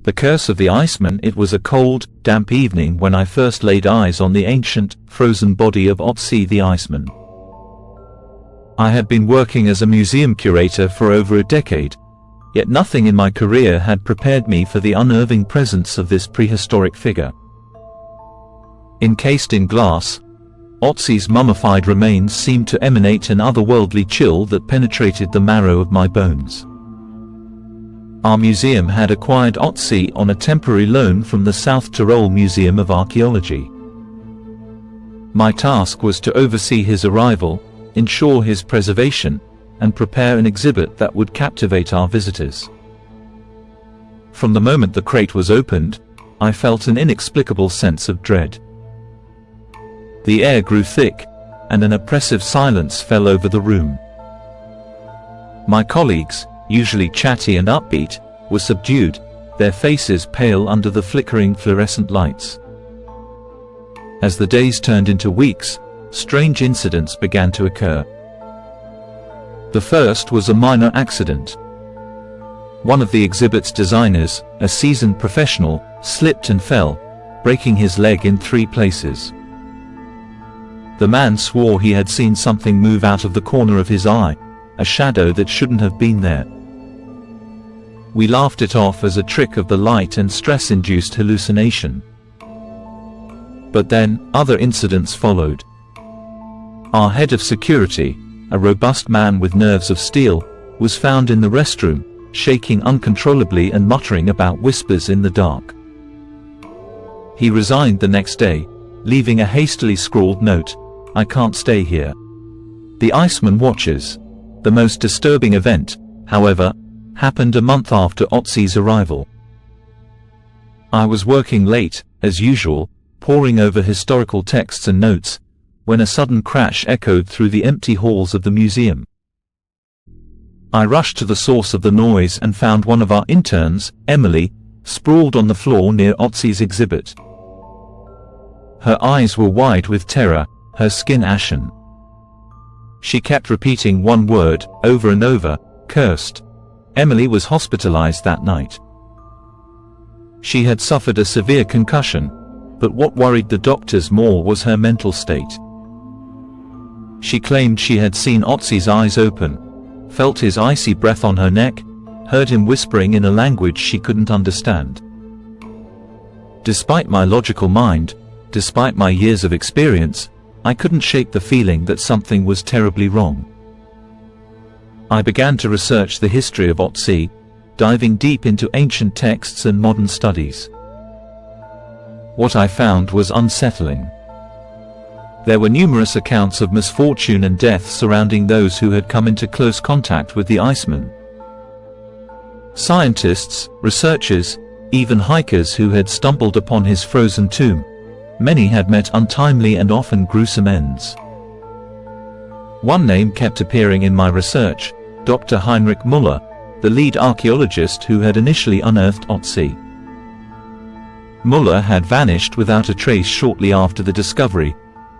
The Curse of the Iceman. It was a cold, damp evening when I first laid eyes on the ancient, frozen body of Ötzi the Iceman. I had been working as a museum curator for over a decade, yet nothing in my career had prepared me for the unnerving presence of this prehistoric figure. Encased in glass, Ötzi's mummified remains seemed to emanate an otherworldly chill that penetrated the marrow of my bones. Our museum had acquired Ötzi on a temporary loan from the South Tyrol Museum of Archaeology. My task was to oversee his arrival, ensure his preservation, and prepare an exhibit that would captivate our visitors. From the moment the crate was opened, I felt an inexplicable sense of dread. The air grew thick, and an oppressive silence fell over the room. My colleagues, usually chatty and upbeat, were subdued, their faces pale under the flickering fluorescent lights. As the days turned into weeks, strange incidents began to occur. The first was a minor accident. One of the exhibit's designers, a seasoned professional, slipped and fell, breaking his leg in 3 places. The man swore he had seen something move out of the corner of his eye, a shadow that shouldn't have been there. We laughed it off as a trick of the light and stress-induced hallucination. But then, other incidents followed. Our head of security, a robust man with nerves of steel, was found in the restroom, shaking uncontrollably and muttering about whispers in the dark. He resigned the next day, leaving a hastily scrawled note, "I can't stay here." The Iceman watches. The most disturbing event, however, happened a month after Ötzi's arrival. I was working late, as usual, poring over historical texts and notes, when a sudden crash echoed through the empty halls of the museum. I rushed to the source of the noise and found one of our interns, Emily, sprawled on the floor near Ötzi's exhibit. Her eyes were wide with terror, her skin ashen. She kept repeating one word, over and over, "Cursed." Emily was hospitalized that night. She had suffered a severe concussion, but what worried the doctors more was her mental state. She claimed she had seen Ötzi's eyes open, felt his icy breath on her neck, heard him whispering in a language she couldn't understand. Despite my logical mind, despite my years of experience, I couldn't shake the feeling that something was terribly wrong. I began to research the history of Ötzi, diving deep into ancient texts and modern studies. What I found was unsettling. There were numerous accounts of misfortune and death surrounding those who had come into close contact with the Iceman. Scientists, researchers, even hikers who had stumbled upon his frozen tomb, many had met untimely and often gruesome ends. One name kept appearing in my research, Dr. Heinrich Müller, the lead archaeologist who had initially unearthed Ötzi. Müller had vanished without a trace shortly after the discovery,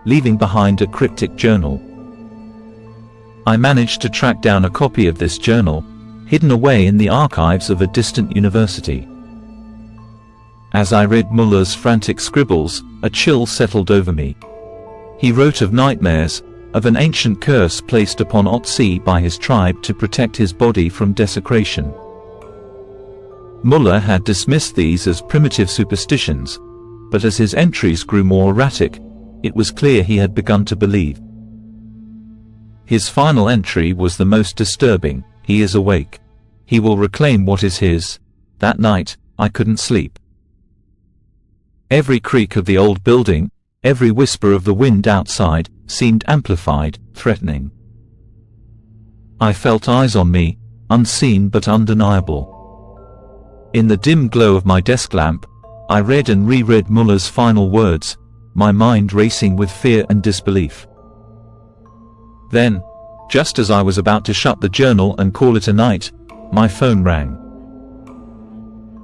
leaving behind a cryptic journal. I managed to track down a copy of this journal, hidden away in the archives of a distant university. As I read Müller's frantic scribbles, a chill settled over me. He wrote of nightmares, of an ancient curse placed upon Ötzi by his tribe to protect his body from desecration. Müller had dismissed these as primitive superstitions, but as his entries grew more erratic, it was clear he had begun to believe. His final entry was the most disturbing: "He is awake. He will reclaim what is his." That night, I couldn't sleep. Every creak of the old building, every whisper of the wind outside, seemed amplified, threatening. I felt eyes on me, unseen but undeniable. In the dim glow of my desk lamp, I read and reread Müller's final words, my mind racing with fear and disbelief. Then, just as I was about to shut the journal and call it a night, my phone rang.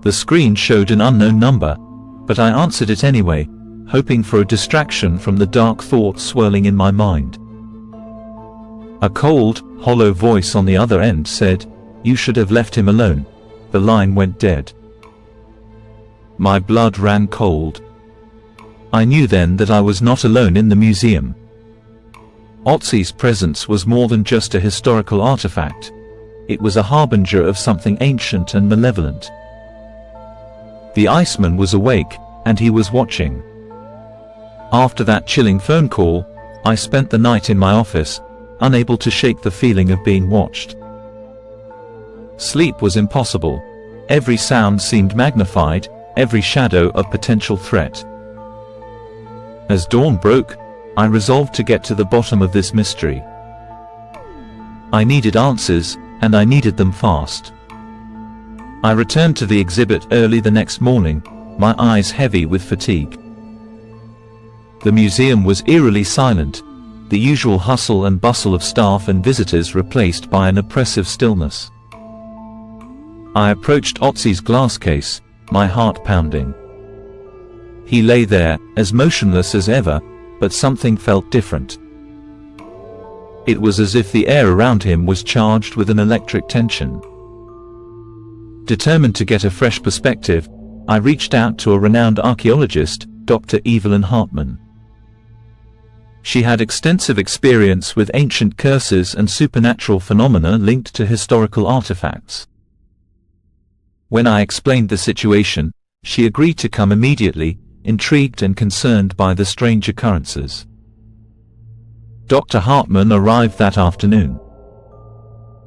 The screen showed an unknown number, but I answered it anyway, hoping for a distraction from the dark thoughts swirling in my mind. A cold, hollow voice on the other end said, "You should have left him alone." The line went dead. My blood ran cold. I knew then that I was not alone in the museum. Ötzi's presence was more than just a historical artifact. It was a harbinger of something ancient and malevolent. The Iceman was awake, and he was watching. After that chilling phone call, I spent the night in my office, unable to shake the feeling of being watched. Sleep was impossible. Every sound seemed magnified, every shadow a potential threat. As dawn broke, I resolved to get to the bottom of this mystery. I needed answers, and I needed them fast. I returned to the exhibit early the next morning, my eyes heavy with fatigue. The museum was eerily silent, the usual hustle and bustle of staff and visitors replaced by an oppressive stillness. I approached Ötzi's glass case, my heart pounding. He lay there, as motionless as ever, but something felt different. It was as if the air around him was charged with an electric tension. Determined to get a fresh perspective, I reached out to a renowned archaeologist, Dr. Evelyn Hartmann. She had extensive experience with ancient curses and supernatural phenomena linked to historical artifacts. When I explained the situation, she agreed to come immediately, intrigued and concerned by the strange occurrences. Dr. Hartmann arrived that afternoon.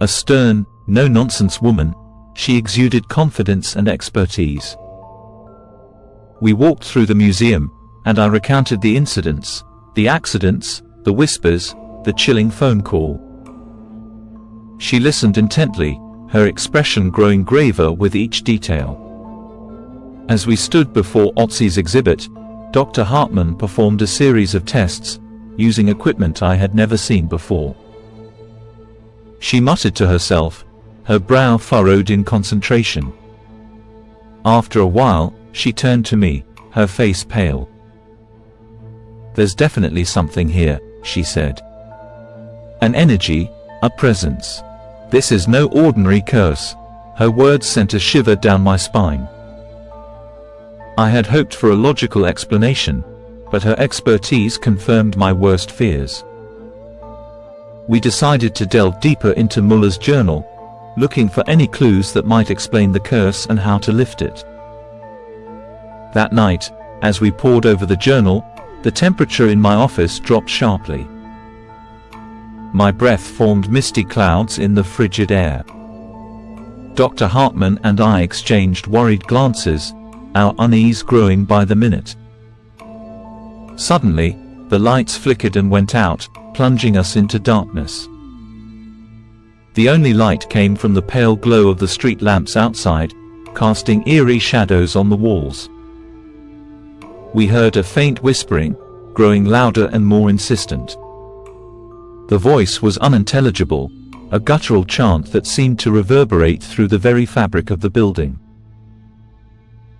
A stern, no-nonsense woman, she exuded confidence and expertise. We walked through the museum, and I recounted the incidents, the accidents, the whispers, the chilling phone call. She listened intently, her expression growing graver with each detail. As we stood before Ötzi's exhibit, Dr. Hartmann performed a series of tests, using equipment I had never seen before. She muttered to herself, her brow furrowed in concentration. After a while, she turned to me, her face pale. "There's definitely something here," she said. "An energy, a presence. This is no ordinary curse." Her words sent a shiver down my spine. I had hoped for a logical explanation, but her expertise confirmed my worst fears. We decided to delve deeper into Muller's journal, looking for any clues that might explain the curse and how to lift it. That night, as we pored over the journal, the temperature in my office dropped sharply. My breath formed misty clouds in the frigid air. Dr. Hartmann and I exchanged worried glances, our unease growing by the minute. Suddenly, the lights flickered and went out, plunging us into darkness. The only light came from the pale glow of the street lamps outside, casting eerie shadows on the walls. We heard a faint whispering, growing louder and more insistent. The voice was unintelligible, a guttural chant that seemed to reverberate through the very fabric of the building.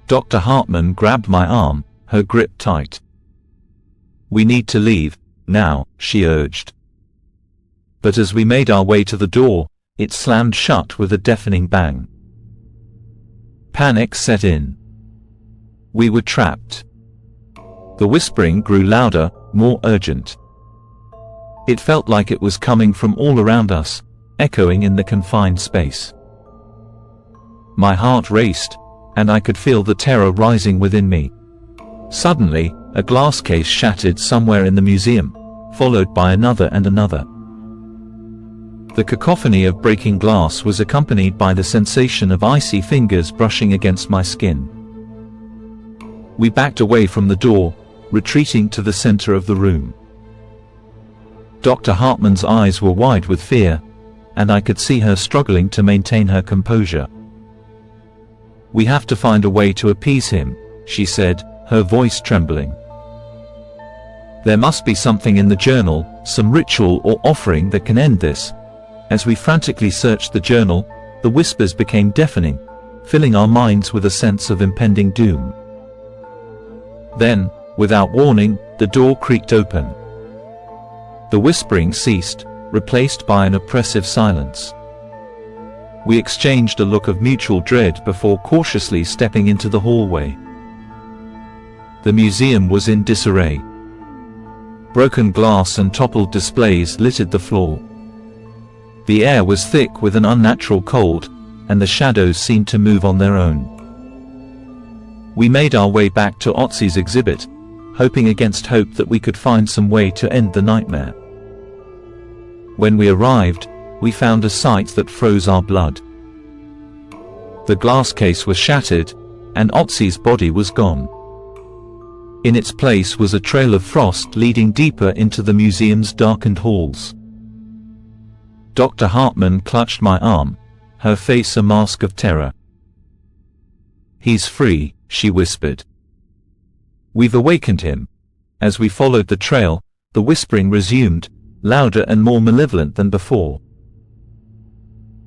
Dr. Hartmann grabbed my arm, her grip tight. "We need to leave, now," she urged. But as we made our way to the door, it slammed shut with a deafening bang. Panic set in. We were trapped. The whispering grew louder, more urgent. It felt like it was coming from all around us, echoing in the confined space. My heart raced, and I could feel the terror rising within me. Suddenly, a glass case shattered somewhere in the museum, followed by another and another. The cacophony of breaking glass was accompanied by the sensation of icy fingers brushing against my skin. We backed away from the door, retreating to the center of the room. Dr. Hartmann's eyes were wide with fear, and I could see her struggling to maintain her composure. "We have to find a way to appease him," she said, her voice trembling. "There must be something in the journal, some ritual or offering that can end this." As we frantically searched the journal, the whispers became deafening, filling our minds with a sense of impending doom. Then, without warning, the door creaked open. The whispering ceased, replaced by an oppressive silence. We exchanged a look of mutual dread before cautiously stepping into the hallway. The museum was in disarray. Broken glass and toppled displays littered the floor. The air was thick with an unnatural cold, and the shadows seemed to move on their own. We made our way back to Ötzi's exhibit, hoping against hope that we could find some way to end the nightmare. When we arrived, we found a sight that froze our blood. The glass case was shattered, and Ötzi's body was gone. In its place was a trail of frost leading deeper into the museum's darkened halls. Dr. Hartman clutched my arm, her face a mask of terror. "He's free," she whispered. "We've awakened him." As we followed the trail, the whispering resumed, louder and more malevolent than before.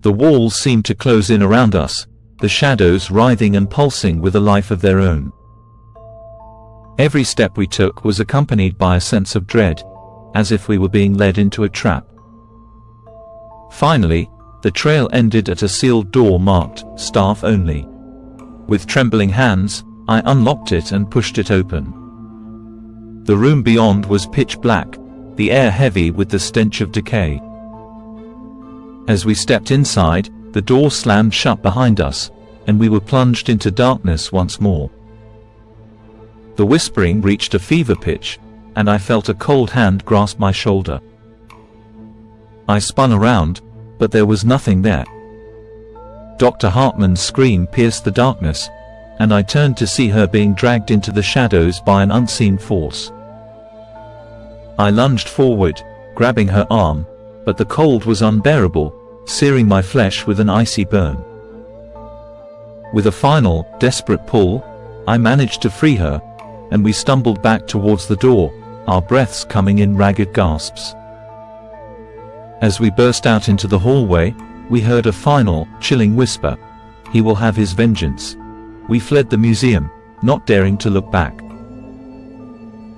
The walls seemed to close in around us, the shadows writhing and pulsing with a life of their own. Every step we took was accompanied by a sense of dread, as if we were being led into a trap. Finally, the trail ended at a sealed door marked, "Staff Only." With trembling hands, I unlocked it and pushed it open. The room beyond was pitch black, the air heavy with the stench of decay. As we stepped inside, the door slammed shut behind us, and we were plunged into darkness once more. The whispering reached a fever pitch, and I felt a cold hand grasp my shoulder. I spun around, but there was nothing there. Dr. Hartman's scream pierced the darkness, and I turned to see her being dragged into the shadows by an unseen force. I lunged forward, grabbing her arm, but the cold was unbearable, searing my flesh with an icy burn. With a final, desperate pull, I managed to free her, and we stumbled back towards the door, our breaths coming in ragged gasps. As we burst out into the hallway, we heard a final, chilling whisper, "He will have his vengeance." We fled the museum, not daring to look back.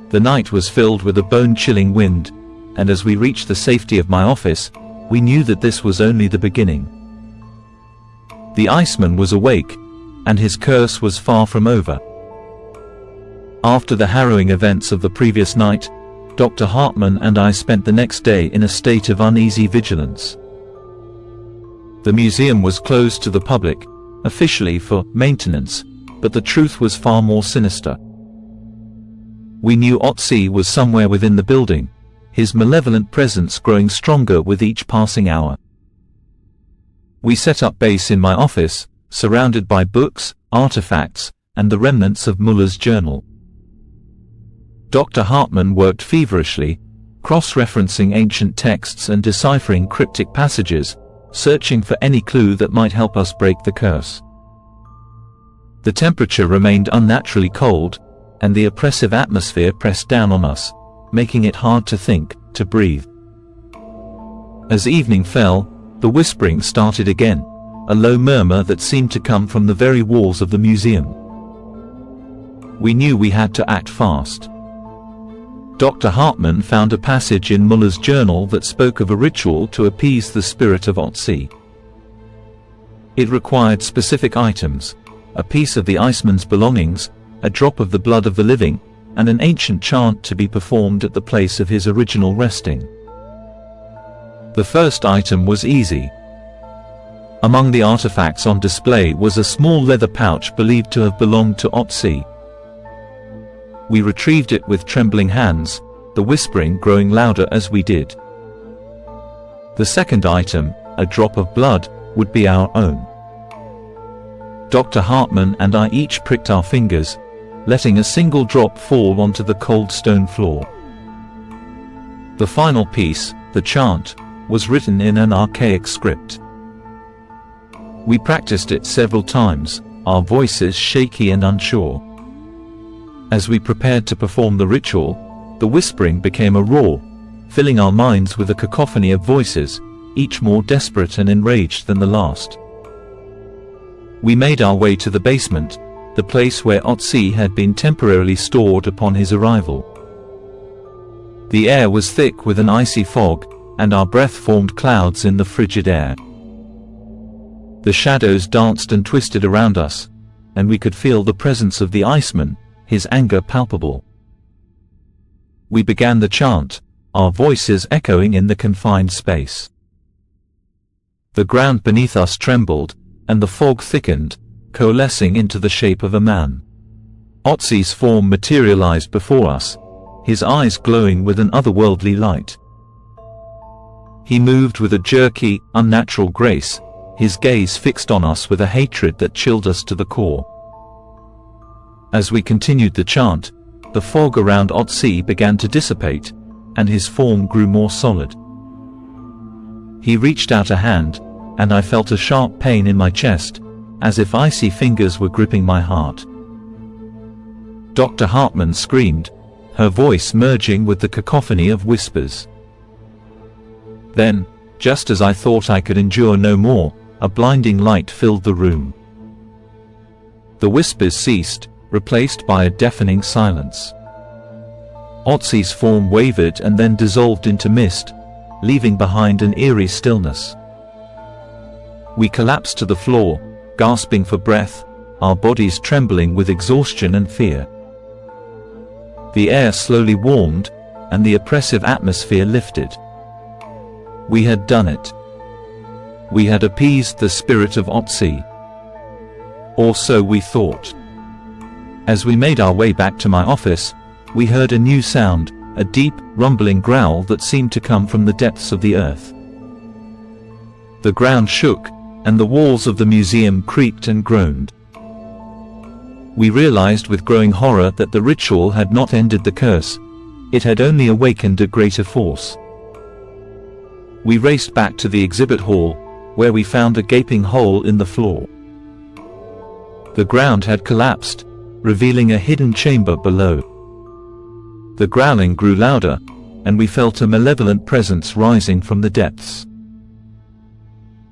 The night was filled with a bone-chilling wind, and as we reached the safety of my office, we knew that this was only the beginning. The Iceman was awake, and his curse was far from over. After the harrowing events of the previous night, Dr. Hartman and I spent the next day in a state of uneasy vigilance. The museum was closed to the public, officially for maintenance, but the truth was far more sinister. We knew Ötzi was somewhere within the building, his malevolent presence growing stronger with each passing hour. We set up base in my office, surrounded by books, artifacts, and the remnants of Muller's journal. Dr. Hartman worked feverishly, cross-referencing ancient texts and deciphering cryptic passages, searching for any clue that might help us break the curse. The temperature remained unnaturally cold, and the oppressive atmosphere pressed down on us, making it hard to think, to breathe. As evening fell, the whispering started again, a low murmur that seemed to come from the very walls of the museum. We knew we had to act fast. Dr. Hartman found a passage in Muller's journal that spoke of a ritual to appease the spirit of Ötzi. It required specific items, a piece of the Iceman's belongings, a drop of the blood of the living, and an ancient chant to be performed at the place of his original resting. The first item was easy. Among the artifacts on display was a small leather pouch believed to have belonged to Ötzi. We retrieved it with trembling hands, the whispering growing louder as we did. The second item, a drop of blood, would be our own. Dr. Hartman and I each pricked our fingers, letting a single drop fall onto the cold stone floor. The final piece, the chant, was written in an archaic script. We practiced it several times, our voices shaky and unsure. As we prepared to perform the ritual, the whispering became a roar, filling our minds with a cacophony of voices, each more desperate and enraged than the last. We made our way to the basement, the place where Ötzi had been temporarily stored upon his arrival. The air was thick with an icy fog, and our breath formed clouds in the frigid air. The shadows danced and twisted around us, and we could feel the presence of the Iceman, his anger palpable. We began the chant, our voices echoing in the confined space. The ground beneath us trembled, and the fog thickened, coalescing into the shape of a man. Ötzi's form materialized before us, his eyes glowing with an otherworldly light. He moved with a jerky, unnatural grace, his gaze fixed on us with a hatred that chilled us to the core. As we continued the chant, the fog around Ötzi began to dissipate, and his form grew more solid. He reached out a hand, and I felt a sharp pain in my chest, as if icy fingers were gripping my heart. Dr. Hartman screamed, her voice merging with the cacophony of whispers. Then, just as I thought I could endure no more, a blinding light filled the room. The whispers ceased, replaced by a deafening silence. Ötzi's form wavered and then dissolved into mist, leaving behind an eerie stillness. We collapsed to the floor, gasping for breath, our bodies trembling with exhaustion and fear. The air slowly warmed, and the oppressive atmosphere lifted. We had done it. We had appeased the spirit of Ötzi. Or so we thought. As we made our way back to my office, we heard a new sound, a deep, rumbling growl that seemed to come from the depths of the earth. The ground shook, and the walls of the museum creaked and groaned. We realized with growing horror that the ritual had not ended the curse, it had only awakened a greater force. We raced back to the exhibit hall, where we found a gaping hole in the floor. The ground had collapsed, revealing a hidden chamber below. The growling grew louder, and we felt a malevolent presence rising from the depths.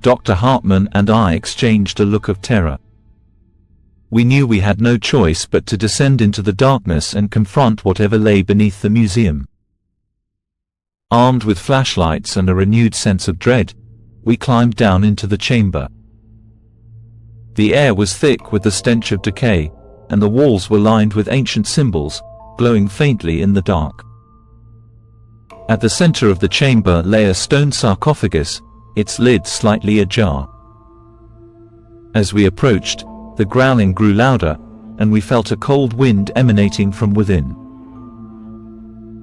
Dr. Hartman and I exchanged a look of terror. We knew we had no choice but to descend into the darkness and confront whatever lay beneath the museum. Armed with flashlights and a renewed sense of dread, we climbed down into the chamber. The air was thick with the stench of decay, and the walls were lined with ancient symbols, glowing faintly in the dark. At the center of the chamber lay a stone sarcophagus, its lid slightly ajar. As we approached, the growling grew louder, and we felt a cold wind emanating from within.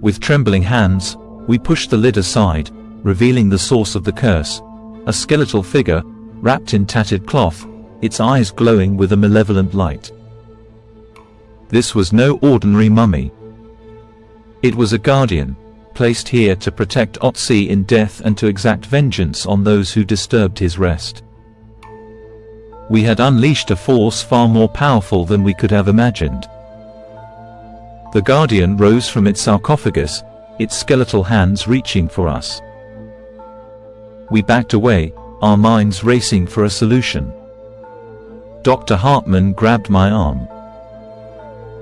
With trembling hands, we pushed the lid aside, revealing the source of the curse, a skeletal figure, wrapped in tattered cloth, its eyes glowing with a malevolent light. This was no ordinary mummy. It was a guardian, placed here to protect Ötzi in death and to exact vengeance on those who disturbed his rest. We had unleashed a force far more powerful than we could have imagined. The guardian rose from its sarcophagus, its skeletal hands reaching for us. We backed away, our minds racing for a solution. Dr. Hartman grabbed my arm.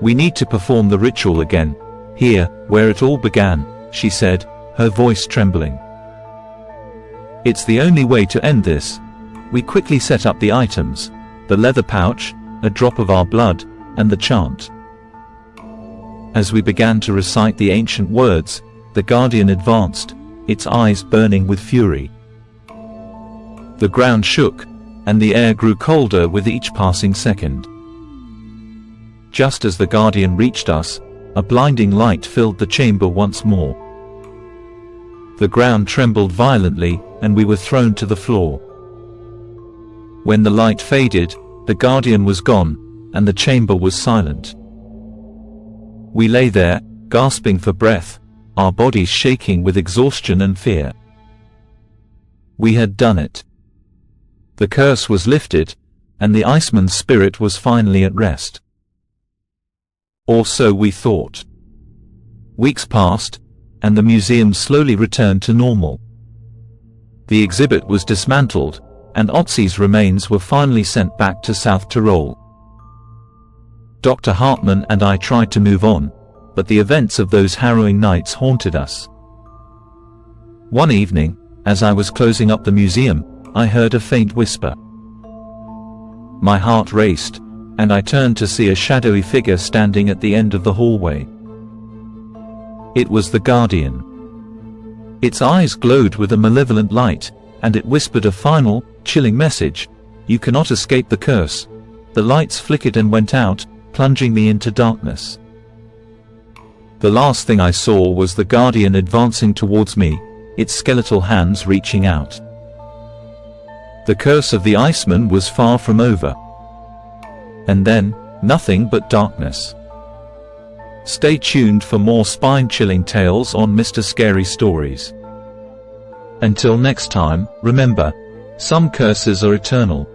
"We need to perform the ritual again, here, where it all began," she said, her voice trembling. "It's the only way to end this." We quickly set up the items, the leather pouch, a drop of our blood, and the chant. As we began to recite the ancient words, the guardian advanced, its eyes burning with fury. The ground shook, and the air grew colder with each passing second. Just as the guardian reached us, a blinding light filled the chamber once more. The ground trembled violently, and we were thrown to the floor. When the light faded, the guardian was gone, and the chamber was silent. We lay there, gasping for breath, our bodies shaking with exhaustion and fear. We had done it. The curse was lifted, and the Iceman's spirit was finally at rest. Or so we thought. Weeks passed, and the museum slowly returned to normal. The exhibit was dismantled, and Ötzi's remains were finally sent back to South Tyrol. Dr. Hartman and I tried to move on, but the events of those harrowing nights haunted us. One evening, as I was closing up the museum, I heard a faint whisper. My heart raced, and I turned to see a shadowy figure standing at the end of the hallway. It was the Guardian. Its eyes glowed with a malevolent light, and it whispered a final, chilling message: "You cannot escape the curse." The lights flickered and went out, plunging me into darkness. The last thing I saw was the Guardian advancing towards me, its skeletal hands reaching out. The curse of the Iceman was far from over. And then, nothing but darkness. Stay tuned for more spine-chilling tales on Mr. Scary Stories. Until next time, remember, some curses are eternal.